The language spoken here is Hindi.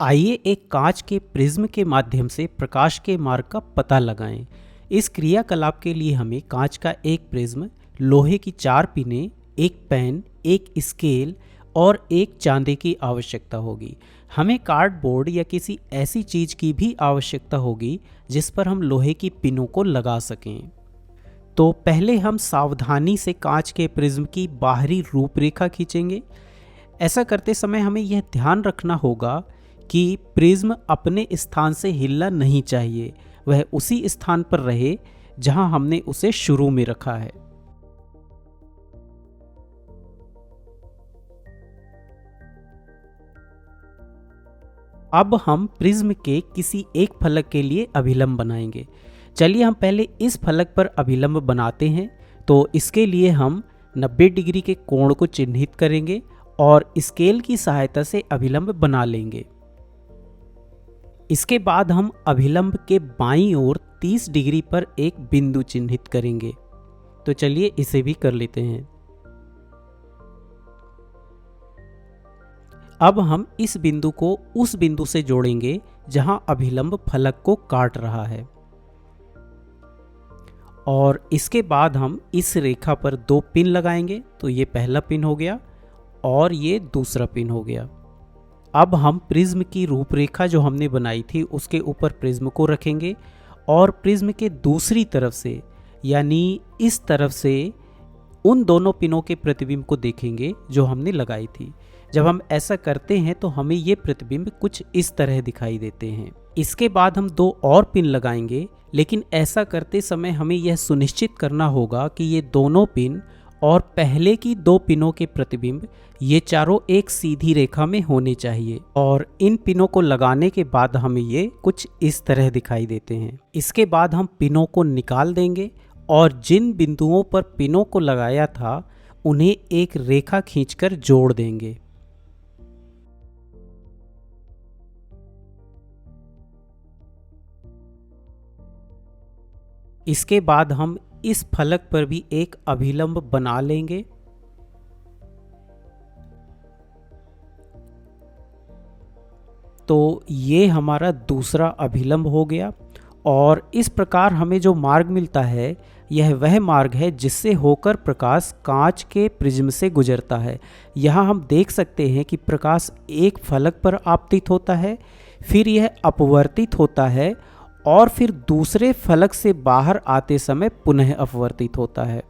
आइए एक कांच के प्रिज्म के माध्यम से प्रकाश के मार्ग का पता लगाएं। इस क्रियाकलाप के लिए हमें कांच का एक प्रिज्म, लोहे की 4 पिनें, एक पेन, एक स्केल और एक चांदी की आवश्यकता होगी। हमें कार्डबोर्ड या किसी ऐसी चीज़ की भी आवश्यकता होगी जिस पर हम लोहे की पिनों को लगा सकें। तो पहले हम सावधानी से कांच के प्रिज्म की बाहरी रूपरेखा खींचेंगे। ऐसा करते समय हमें यह ध्यान रखना होगा कि प्रिज्म अपने स्थान से हिलना नहीं चाहिए, वह उसी स्थान पर रहे जहां हमने उसे शुरू में रखा है। अब हम प्रिज्म के किसी एक फलक के लिए अभिलंब बनाएंगे। चलिए हम पहले इस फलक पर अभिलंब बनाते हैं। तो इसके लिए हम 90 डिग्री के कोण को चिन्हित करेंगे और स्केल की सहायता से अभिलंब बना लेंगे। इसके बाद हम अभिलंब के बाईं ओर 30 डिग्री पर एक बिंदु चिन्हित करेंगे। तो चलिए इसे भी कर लेते हैं। अब हम इस बिंदु को उस बिंदु से जोड़ेंगे जहां अभिलंब फलक को काट रहा है, और इसके बाद हम इस रेखा पर 2 पिन लगाएंगे। तो ये पहला पिन हो गया और ये दूसरा पिन हो गया। अब हम प्रिज्म की रूपरेखा जो हमने बनाई थी उसके ऊपर प्रिज्म को रखेंगे और प्रिज्म के दूसरी तरफ से, यानी इस तरफ से, उन दोनों पिनों के प्रतिबिंब को देखेंगे जो हमने लगाई थी। जब हम ऐसा करते हैं तो हमें ये प्रतिबिंब कुछ इस तरह दिखाई देते हैं। इसके बाद हम 2 और पिन लगाएंगे, लेकिन ऐसा करते समय हमें यह सुनिश्चित करना होगा कि ये दोनों पिन और पहले की 2 पिनों के प्रतिबिंब ये चारों एक सीधी रेखा में होने चाहिए, और इन पिनों को लगाने के बाद हमें ये कुछ इस तरह दिखाई देते हैं। इसके बाद हम पिनों को निकाल देंगे और जिन बिंदुओं पर पिनों को लगाया था उन्हें एक रेखा खींचकर जोड़ देंगे। इसके बाद हम इस फलक पर भी एक अभिलंब बना लेंगे। तो ये हमारा दूसरा अभिलंब हो गया, और इस प्रकार हमें जो मार्ग मिलता है यह वह मार्ग है जिससे होकर प्रकाश कांच के प्रिज्म से गुजरता है। यहाँ हम देख सकते हैं कि प्रकाश एक फलक पर आपतित होता है, फिर यह अपवर्तित होता है और फिर दूसरे फलक से बाहर आते समय पुनः अपवर्तित होता है।